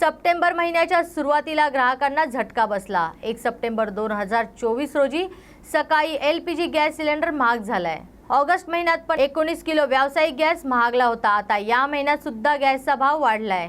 September महिन्याच्या सुरुवातीला ग्राहकांना झटका बसला। 1 सप्टेंबर 2024 रोजी सकाळी LPG गॅस सिलेंडर महाग झालाय। ऑगस्ट महिन्यात पण 19 किलो व्यावसायिक गॅस महागला होता। आता या महिन्यात सुद्धा गॅसचा भाव वाढलाय।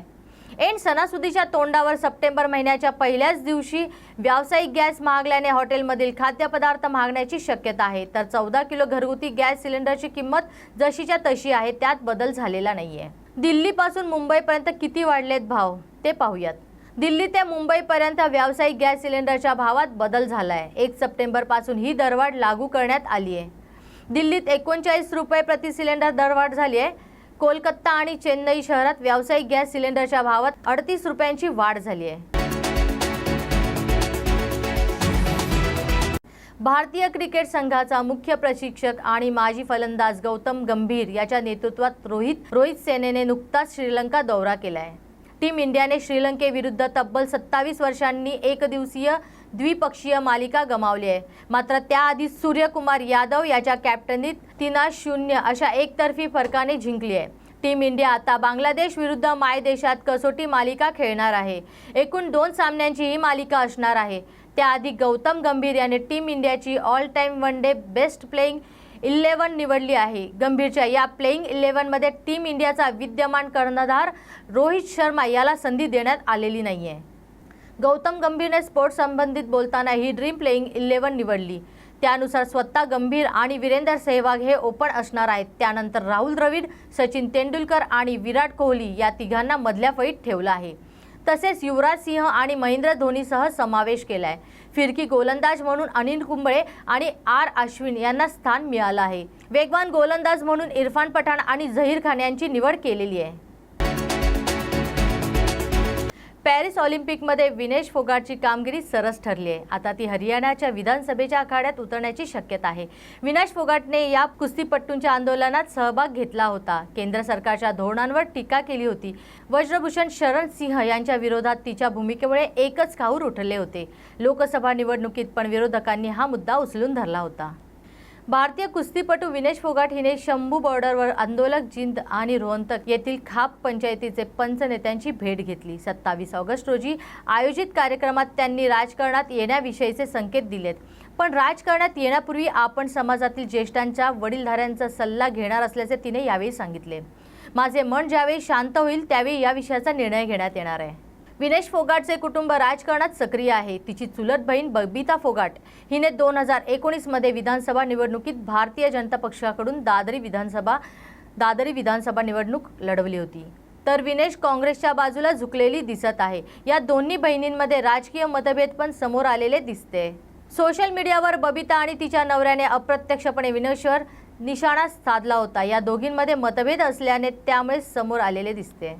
ऐन सणासुदीच्या तोंडावर सप्टेंबर महिन्याच्या पहिल्याच दिवशी व्यावसायिक गॅस महागल्याने हॉटेलमधील खाद्यपदार्थ महागण्याची शक्यता आहे। तर 14 किलो घरगुती गॅस सिलेंडरची किंमत जशीच्या तशी आहे, त्यात बदल झालेला नाहीये। दिल्लीपासून मुंबईपर्यंत किती वाढलेत भाव ते पाहूयात। दिल्ली ते मुंबईपर्यंत व्यावसायिक गॅस सिलेंडरच्या भावात बदल झालाय। 1 सप्टेंबर पासून ही दरवाढ लागू करण्यात आली आहे। दिल्लीत 39 रुपये प्रति सिलेंडर दरवाढ झाली आहे। कोलकाता आणि चेन्नई शहरात व्यावसायिक गॅस सिलेंडरच्या भावात 38 रुपयांची वाढ झाली आहे। भारतीय क्रिकेट संघाचा मुख्य प्रशिक्षक आणि माजी फलंदाज गौतम गंभीर याच्या नेतृत्वात रोहित सेनेने नुकताच श्रीलंका दौरा केलाय। टीम इंडियाने श्रीलंकेविरुद्ध तब्बल 27 वर्षांनी एकदिवसीय द्विपक्षीय मालिका गमावली आहे। मात्र त्याआधी सूर्यकुमार यादव याच्या कॅप्टनीत 3-0 अशा एकतर्फी फरकाने जिंकली आहे। टीम इंडिया आता बांगलादेश विरुद्ध मायदेशात कसोटी मालिका खेळणार आहे। एकूण 2 सामन्यांची ही मालिका असणार आहे। त्याआधी गौतम गंभीर याने टीम इंडियाची all time one day best playing 11 निवडली आहे। गंभीरच्या या प्लेइंग 11 मध्ये टीम इंडियाचा विद्यमान कर्णधार रोहित शर्मा याला संधी देण्यात आलेली नाहीये। गौतम गंभीरने स्पोर्ट्स संबंधित बोलताना ही ड्रीम प्लेइंग 11 निवडली। त्यानुसार स्वतः गंभीर आणि वीरेंद्र सहवाग हे ओपन असणार आहेत। त्यानंतर राहुल द्रविड, सचिन तेंडुलकर आणि विराट कोहली या तिघांना मधल्या फळीत ठेवलं आहे। तसेच युवराज सिंह आणि महेंद्र धोनीसह समावेश केलाय। फिरकी गोलंदाज म्हणून अनिल कुंबळे आणि अश्विन यांना स्थान मिळालं आहे। वेगवान गोलंदाज म्हणून इरफान पठाण आणि झहीर खान यांची निवड केलेली आहे। पॅरिस ऑलिम्पिकमध्ये विनेश फोगाटची कामगिरी सरस ठरली आहे। आता ती हरियाणाच्या विधानसभेच्या आखाड्यात उतरण्याची शक्यता आहे। विनेश फोगाटने या कुस्तीपट्टूंच्या आंदोलनात सहभाग घेतला होता। केंद्र सरकारच्या धोरणांवर टीका केली होती। वज्रभूषण शरण सिंह यांच्या विरोधात तिच्या भूमिकेमुळे एकच काहूर उठले होते। लोकसभा निवडणुकीत पण विरोधकांनी हा मुद्दा उचलून धरला होता। भारतीय कुस्तीपटू विनेश फोगाट हिने शंभू बॉर्डरवर आंदोलक जिंद आणि रोहतक येथील खाप पंचायतीचे पंच नेत्यांची भेट घेतली। 27 ऑगस्ट रोजी आयोजित कार्यक्रमात त्यांनी राजकारणात येण्याविषयीचे संकेत दिलेत। पण राजकारणात येण्यापूर्वी आपण समाजातील ज्येष्ठांच्या वडीलधाऱ्यांचा सल्ला घेणार असल्याचे तिने यावेळी सांगितले। माझे मन ज्यावेळी शांत होईल त्यावेळी या विषयाचा निर्णय घेण्यात येणार आहे। विनेश फोगाटचे कुटुंब राजकारणात सक्रिय आहे। तिची चुलत बहीण बबिता फोगाट हिने 2019 मध्ये विधानसभा निवडणुकीत भारतीय जनता पक्षाकडून दादरी विधानसभा निवडणूक लढवली होती। तर विनेश काँग्रेसच्या बाजूला झुकलेली दिसत आहे। या दोन्ही बहिणींमध्ये राजकीय मतभेद पण समोर आलेले दिसते। सोशल मीडियावर बबिता आणि तिच्या नवऱ्याने अप्रत्यक्षपणे विनेशवर निशाणा साधला होता। या दोघींमध्ये मतभेद असल्याने त्यामुळे समोर आलेले दिसते।